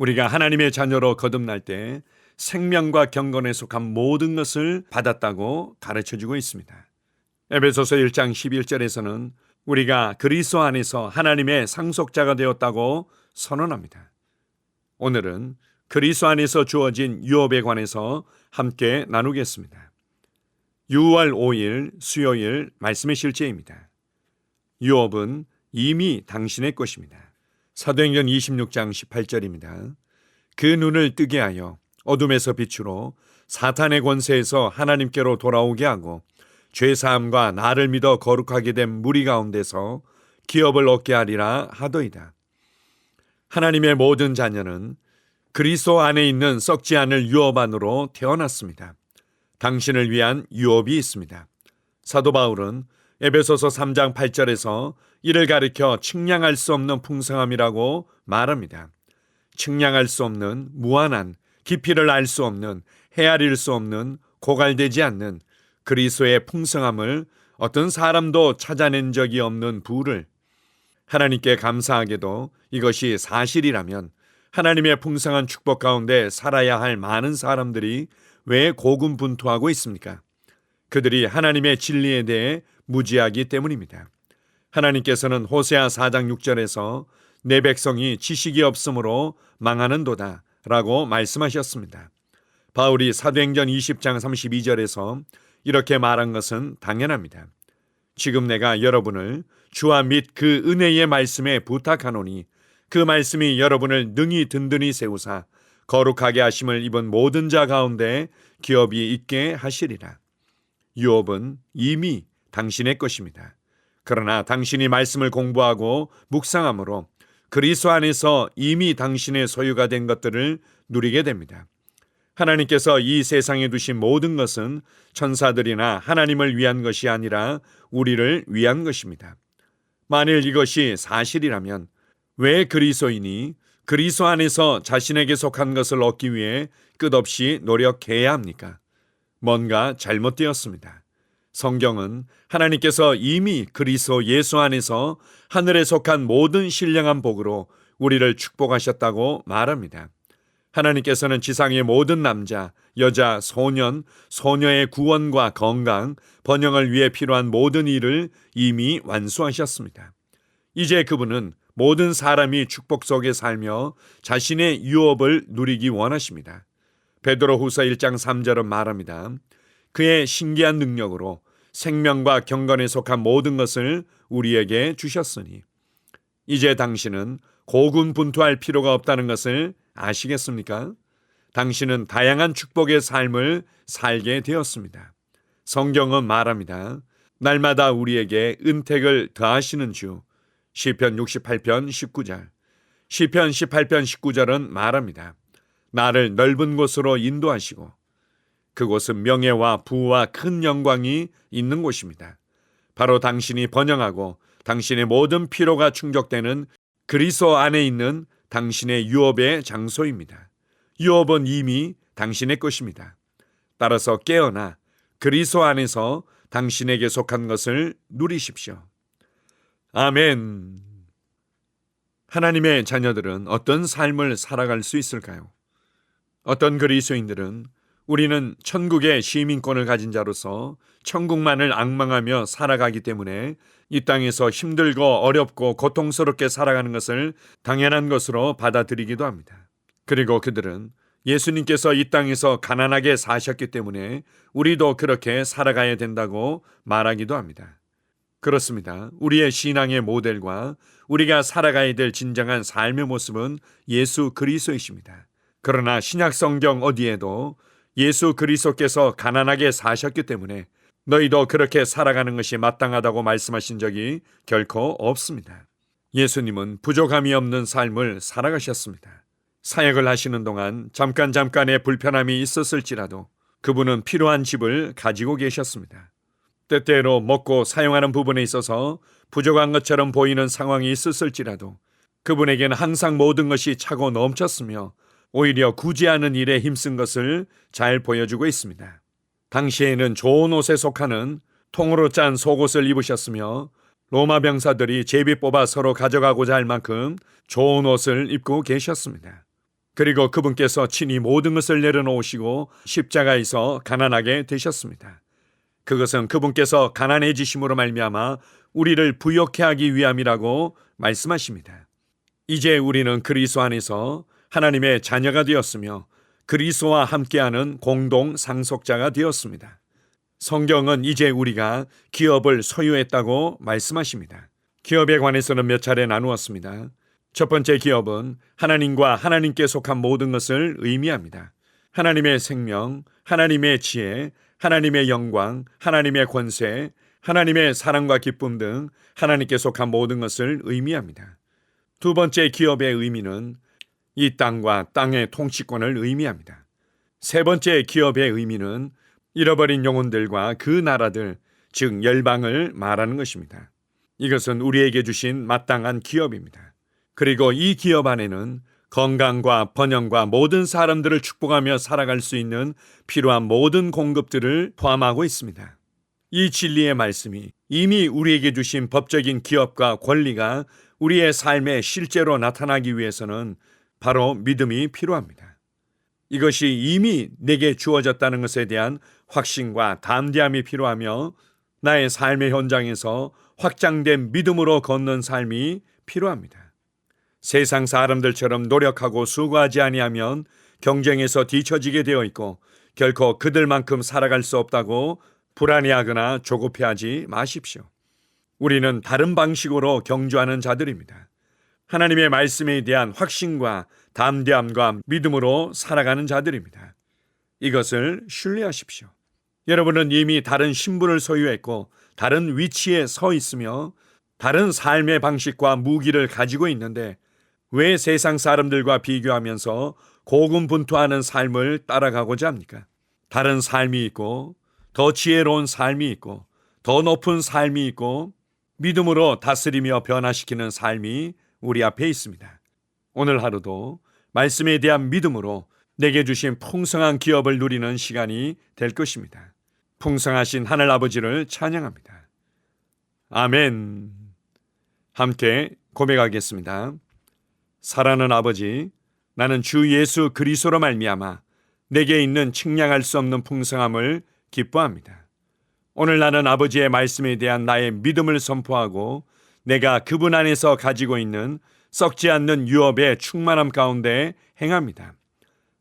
우리가 하나님의 자녀로 거듭날 때 생명과 경건에 속한 모든 것을 받았다고 가르쳐주고 있습니다. 에베소서 1장 11절에서는 우리가 그리스도 안에서 하나님의 상속자가 되었다고 선언합니다. 오늘은 그리스도 안에서 주어진 유업에 관해서 함께 나누겠습니다. 6월 5일 수요일 말씀의 실제입니다. 유업은 이미 당신의 것입니다. 사도행전 26장 18절입니다. 그 눈을 뜨게 하여 어둠에서 빛으로 사탄의 권세에서 하나님께로 돌아오게 하고 죄사함과 나를 믿어 거룩하게 된 무리 가운데서 기업을 얻게 하리라 하더이다. 하나님의 모든 자녀는 그리스도 안에 있는 썩지 않을 유업 안으로 태어났습니다. 당신을 위한 유업이 있습니다. 사도 바울은 에베소서 3장 8절에서 이를 가리켜 측량할 수 없는 풍성함이라고 말합니다. 측량할 수 없는 무한한, 깊이를 알 수 없는, 헤아릴 수 없는, 고갈되지 않는 그리스도의 풍성함을 어떤 사람도 찾아낸 적이 없는 부를, 하나님께 감사하게도 이것이 사실이라면 하나님의 풍성한 축복 가운데 살아야 할 많은 사람들이 왜 고군분투하고 있습니까? 그들이 하나님의 진리에 대해 무지하기 때문입니다. 하나님께서는 호세아 4장 6절에서 내 백성이 지식이 없으므로 망하는도다 라고 말씀하셨습니다. 바울이 사도행전 20장 32절에서 이렇게 말한 것은 당연합니다. 지금 내가 여러분을 주와 및 그 은혜의 말씀에 부탁하노니 그 말씀이 여러분을 능히 든든히 세우사 거룩하게 하심을 입은 모든 자 가운데 기업이 있게 하시리라. 유업은 이미 당신의 것입니다. 그러나 당신이 말씀을 공부하고 묵상함으로 그리스도 안에서 이미 당신의 소유가 된 것들을 누리게 됩니다. 하나님께서 이 세상에 두신 모든 것은 천사들이나 하나님을 위한 것이 아니라 우리를 위한 것입니다. 만일 이것이 사실이라면 왜 그리스도인이 그리스도 안에서 자신에게 속한 것을 얻기 위해 끝없이 노력해야 합니까? 뭔가 잘못되었습니다. 성경은 하나님께서 이미 그리스도 예수 안에서 하늘에 속한 모든 신령한 복으로 우리를 축복하셨다고 말합니다. 하나님께서는 지상의 모든 남자, 여자, 소년, 소녀의 구원과 건강, 번영을 위해 필요한 모든 일을 이미 완수하셨습니다. 이제 그분은 모든 사람이 축복 속에 살며 자신의 유업을 누리기 원하십니다. 베드로후서 1장 3절은 말합니다. 그의 신기한 능력으로 생명과 경건에 속한 모든 것을 우리에게 주셨으니 이제 당신은 고군분투할 필요가 없다는 것을 아시겠습니까? 당신은 다양한 축복의 삶을 살게 되었습니다. 성경은 말합니다. 날마다 우리에게 은택을 더하시는 주. 시편 68편 19절. 시편 18편 19절은 말합니다. 나를 넓은 곳으로 인도하시고 그곳은 명예와 부와 큰 영광이 있는 곳입니다. 바로 당신이 번영하고 당신의 모든 필요가 충족되는 그리스도 안에 있는 당신의 유업의 장소입니다. 유업은 이미 당신의 것입니다. 따라서 깨어나 그리스도 안에서 당신에게 속한 것을 누리십시오. 아멘. 하나님의 자녀들은 어떤 삶을 살아갈 수 있을까요? 어떤 그리스도인들은 우리는 천국의 시민권을 가진 자로서 천국만을 앙망하며 살아가기 때문에 이 땅에서 힘들고 어렵고 고통스럽게 살아가는 것을 당연한 것으로 받아들이기도 합니다. 그리고 그들은 예수님께서 이 땅에서 가난하게 사셨기 때문에 우리도 그렇게 살아가야 된다고 말하기도 합니다. 그렇습니다. 우리의 신앙의 모델과 우리가 살아가야 될 진정한 삶의 모습은 예수 그리스도이십니다. 그러나 신약 성경 어디에도 예수 그리스도께서 가난하게 사셨기 때문에 너희도 그렇게 살아가는 것이 마땅하다고 말씀하신 적이 결코 없습니다. 예수님은 부족함이 없는 삶을 살아가셨습니다. 사역을 하시는 동안 잠깐의 불편함이 있었을지라도 그분은 필요한 집을 가지고 계셨습니다. 때때로 먹고 사용하는 부분에 있어서 부족한 것처럼 보이는 상황이 있었을지라도 그분에게는 항상 모든 것이 차고 넘쳤으며 오히려 굳이 않은 일에 힘쓴 것을 잘 보여주고 있습니다. 당시에는 좋은 옷에 속하는 통으로 짠 속옷을 입으셨으며 로마 병사들이 제비 뽑아 서로 가져가고자 할 만큼 좋은 옷을 입고 계셨습니다. 그리고 그분께서 친히 모든 것을 내려놓으시고 십자가에서 가난하게 되셨습니다. 그것은 그분께서 가난해지심으로 말미암아 우리를 부욕해 하기 위함이라고 말씀하십니다. 이제 우리는 그리스도 안에서 하나님의 자녀가 되었으며 그리스도와 함께하는 공동 상속자가 되었습니다. 성경은 이제 우리가 기업을 소유했다고 말씀하십니다. 기업에 관해서는 몇 차례 나누었습니다. 첫 번째 기업은 하나님과 하나님께 속한 모든 것을 의미합니다. 하나님의 생명, 하나님의 지혜, 하나님의 영광, 하나님의 권세, 하나님의 사랑과 기쁨 등 하나님께 속한 모든 것을 의미합니다. 두 번째 기업의 의미는 이 땅과 땅의 통치권을 의미합니다. 세 번째 기업의 의미는 잃어버린 영혼들과 그 나라들, 즉 열방을 말하는 것입니다. 이것은 우리에게 주신 마땅한 기업입니다. 그리고 이 기업 안에는 건강과 번영과 모든 사람들을 축복하며 살아갈 수 있는 필요한 모든 공급들을 포함하고 있습니다. 이 진리의 말씀이 이미 우리에게 주신 법적인 기업과 권리가 우리의 삶에 실제로 나타나기 위해서는 바로 믿음이 필요합니다. 이것이 이미 내게 주어졌다는 것에 대한 확신과 담대함이 필요하며 나의 삶의 현장에서 확장된 믿음으로 걷는 삶이 필요합니다. 세상 사람들처럼 노력하고 수고하지 아니하면 경쟁에서 뒤처지게 되어 있고 결코 그들만큼 살아갈 수 없다고 불안해하거나 조급해하지 마십시오. 우리는 다른 방식으로 경주하는 자들입니다. 하나님의 말씀에 대한 확신과 담대함과 믿음으로 살아가는 자들입니다. 이것을 신뢰하십시오. 여러분은 이미 다른 신분을 소유했고 다른 위치에 서 있으며 다른 삶의 방식과 무기를 가지고 있는데 왜 세상 사람들과 비교하면서 고군분투하는 삶을 따라가고자 합니까? 다른 삶이 있고 더 지혜로운 삶이 있고 더 높은 삶이 있고 믿음으로 다스리며 변화시키는 삶이 우리 앞에 있습니다. 오늘 하루도 말씀에 대한 믿음으로 내게 주신 풍성한 기업을 누리는 시간이 될 것입니다. 풍성하신 하늘 아버지를 찬양합니다. 아멘. 함께 고백하겠습니다. 사랑하는 아버지, 나는 주 예수 그리스도로 말미암아 내게 있는 측량할 수 없는 풍성함을 기뻐합니다. 오늘 나는 아버지의 말씀에 대한 나의 믿음을 선포하고 내가 그분 안에서 가지고 있는 썩지 않는 유업의 충만함 가운데 행합니다.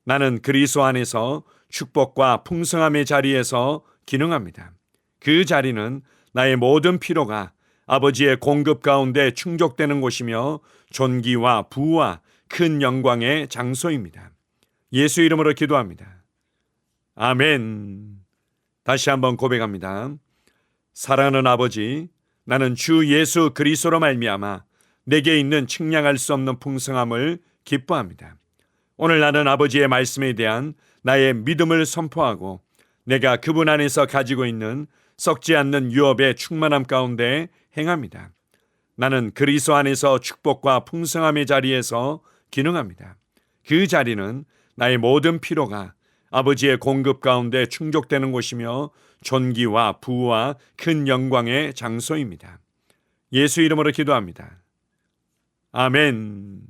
나는 그리스도 안에서 축복과 풍성함의 자리에서 기능합니다. 그 자리는 나의 모든 필요가 아버지의 공급 가운데 충족되는 곳이며 존귀와 부와 큰 영광의 장소입니다. 예수 이름으로 기도합니다. 아멘. 다시 한번 고백합니다. 사랑하는 아버지, 나는 주 예수 그리스도로 말미암아 내게 있는 측량할 수 없는 풍성함을 기뻐합니다. 오늘 나는 아버지의 말씀에 대한 나의 믿음을 선포하고 내가 그분 안에서 가지고 있는 썩지 않는 유업의 충만함 가운데 행합니다. 나는 그리스도 안에서 축복과 풍성함의 자리에서 기능합니다. 그 자리는 나의 모든 필요가 아버지의 공급 가운데 충족되는 곳이며 존귀와 부와 큰 영광의 장소입니다. 예수 이름으로 기도합니다. 아멘.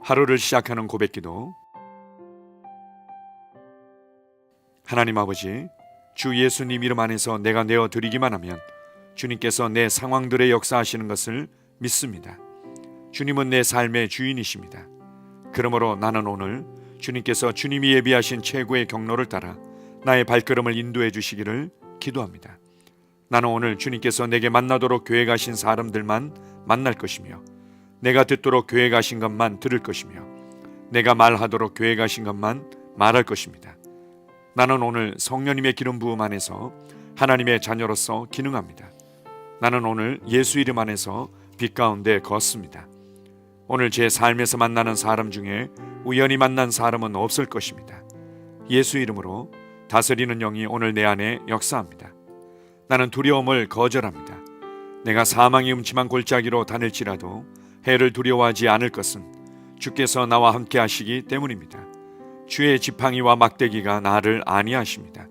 하루를 시작하는 고백기도. 하나님 아버지, 주 예수님 이름 안에서 내가 내어드리기만 하면 주님께서 내 상황들의 역사하시는 것을 믿습니다. 주님은 내 삶의 주인이십니다. 그러므로 나는 오늘 주님께서 주님이 예비하신 최고의 경로를 따라 나의 발걸음을 인도해 주시기를 기도합니다. 나는 오늘 주님께서 내게 만나도록 계획하신 사람들만 만날 것이며 내가 듣도록 계획하신 것만 들을 것이며 내가 말하도록 계획하신 것만 말할 것입니다. 나는 오늘 성령님의 기름 부음 안에서 하나님의 자녀로서 기능합니다. 나는 오늘 예수 이름 안에서 빛 가운데 걷습니다. 오늘 제 삶에서 만나는 사람 중에 우연히 만난 사람은 없을 것입니다. 예수 이름으로 다스리는 영이 오늘 내 안에 역사합니다. 나는 두려움을 거절합니다. 내가 사망의 음침한 골짜기로 다닐지라도 해를 두려워하지 않을 것은 주께서 나와 함께 하시기 때문입니다. 주의 지팡이와 막대기가 나를 안위하십니다.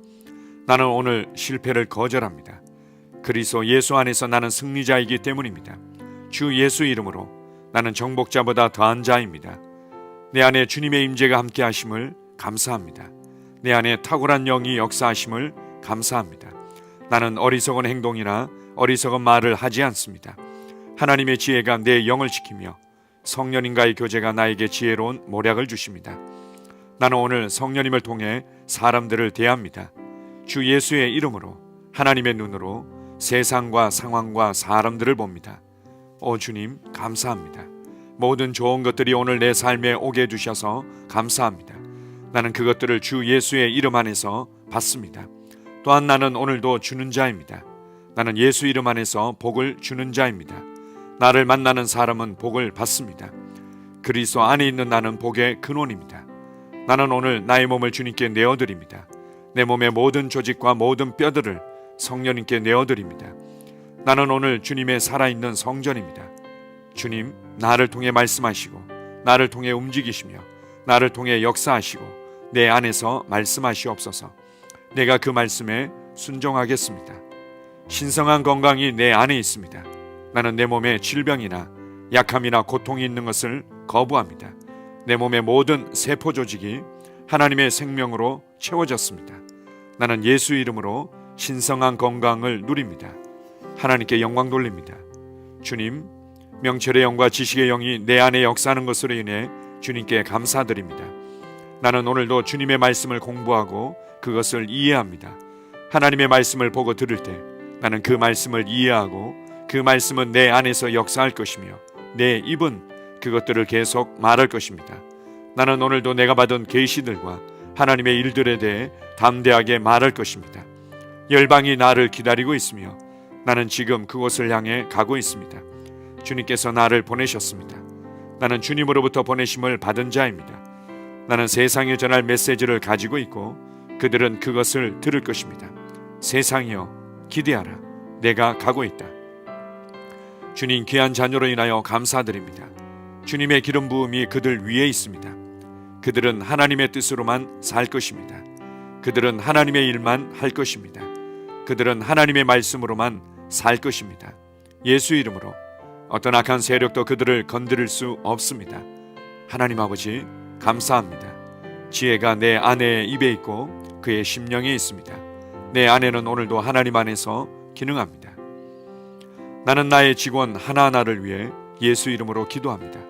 나는 오늘 실패를 거절합니다. 그리스도 예수 안에서 나는 승리자이기 때문입니다. 주 예수 이름으로 나는 정복자보다 더한 자입니다. 내 안에 주님의 임재가 함께 하심을 감사합니다. 내 안에 탁월한 영이 역사하심을 감사합니다. 나는 어리석은 행동이나 어리석은 말을 하지 않습니다. 하나님의 지혜가 내 영을 지키며 성령님과의 교제가 나에게 지혜로운 모략을 주십니다. 나는 오늘 성령님을 통해 사람들을 대합니다. 주 예수의 이름으로 하나님의 눈으로 세상과 상황과 사람들을 봅니다. 오 주님 감사합니다. 모든 좋은 것들이 오늘 내 삶에 오게 해주셔서 감사합니다. 나는 그것들을 주 예수의 이름 안에서 받습니다. 또한 나는 오늘도 주는 자입니다. 나는 예수 이름 안에서 복을 주는 자입니다. 나를 만나는 사람은 복을 받습니다. 그리스도 안에 있는 나는 복의 근원입니다. 나는 오늘 나의 몸을 주님께 내어드립니다. 내 몸의 모든 조직과 모든 뼈들을 성령님께 내어드립니다. 나는 오늘 주님의 살아있는 성전입니다. 주님, 나를 통해 말씀하시고 나를 통해 움직이시며 나를 통해 역사하시고 내 안에서 말씀하시옵소서. 내가 그 말씀에 순종하겠습니다. 신성한 건강이 내 안에 있습니다. 나는 내 몸에 질병이나 약함이나 고통이 있는 것을 거부합니다. 내 몸의 모든 세포 조직이 하나님의 생명으로 채워졌습니다. 나는 예수 이름으로 신성한 건강을 누립니다. 하나님께 영광 돌립니다. 주님, 명철의 영과 지식의 영이 내 안에 역사하는 것으로 인해 주님께 감사드립니다. 나는 오늘도 주님의 말씀을 공부하고 그것을 이해합니다. 하나님의 말씀을 보고 들을 때 나는 그 말씀을 이해하고 그 말씀은 내 안에서 역사할 것이며 내 입은 그것들을 계속 말할 것입니다. 나는 오늘도 내가 받은 계시들과 하나님의 일들에 대해 담대하게 말할 것입니다. 열방이 나를 기다리고 있으며 나는 지금 그곳을 향해 가고 있습니다. 주님께서 나를 보내셨습니다. 나는 주님으로부터 보내심을 받은 자입니다. 나는 세상에 전할 메시지를 가지고 있고 그들은 그것을 들을 것입니다. 세상이여 기대하라. 내가 가고 있다. 주님 귀한 자녀로 인하여 감사드립니다. 주님의 기름 부음이 그들 위에 있습니다. 그들은 하나님의 뜻으로만 살 것입니다. 그들은 하나님의 일만 할 것입니다. 그들은 하나님의 말씀으로만 살 것입니다. 예수 이름으로 어떤 악한 세력도 그들을 건드릴 수 없습니다. 하나님 아버지 감사합니다. 지혜가 내 아내의 입에 있고 그의 심령에 있습니다. 내 아내는 오늘도 하나님 안에서 기능합니다. 나는 나의 직원 하나하나를 위해 예수 이름으로 기도합니다.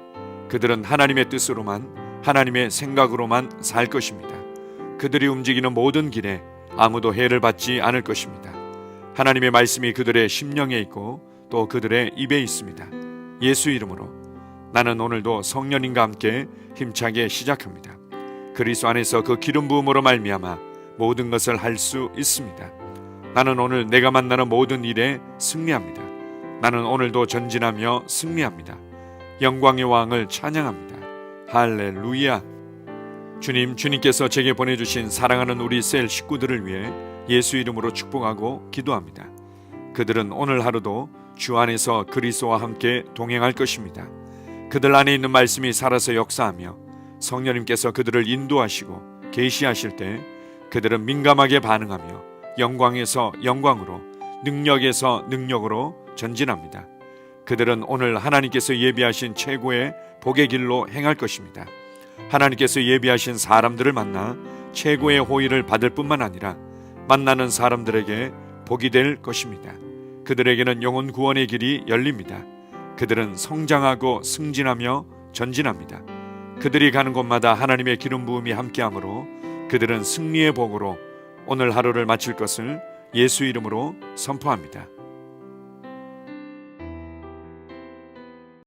그들은 하나님의 뜻으로만 하나님의 생각으로만 살 것입니다. 그들이 움직이는 모든 길에 아무도 해를 받지 않을 것입니다. 하나님의 말씀이 그들의 심령에 있고 또 그들의 입에 있습니다. 예수 이름으로 나는 오늘도 성령님과 함께 힘차게 시작합니다. 그리스도 안에서 그 기름 부음으로 말미암아 모든 것을 할 수 있습니다. 나는 오늘 내가 만나는 모든 일에 승리합니다. 나는 오늘도 전진하며 승리합니다. 영광의 왕을 찬양합니다. 할렐루야. 주님께서 제게 보내주신 사랑하는 우리 셀 식구들을 위해 예수 이름으로 축복하고 기도합니다. 그들은 오늘 하루도 주 안에서 그리스도와 함께 동행할 것입니다. 그들 안에 있는 말씀이 살아서 역사하며 성령님께서 그들을 인도하시고 계시하실 때 그들은 민감하게 반응하며 영광에서 영광으로 능력에서 능력으로 전진합니다. 그들은 오늘 하나님께서 예비하신 최고의 복의 길로 행할 것입니다. 하나님께서 예비하신 사람들을 만나 최고의 호의를 받을 뿐만 아니라 만나는 사람들에게 복이 될 것입니다. 그들에게는 영혼 구원의 길이 열립니다. 그들은 성장하고 승진하며 전진합니다. 그들이 가는 곳마다 하나님의 기름 부음이 함께하므로 그들은 승리의 복으로 오늘 하루를 마칠 것을 예수 이름으로 선포합니다.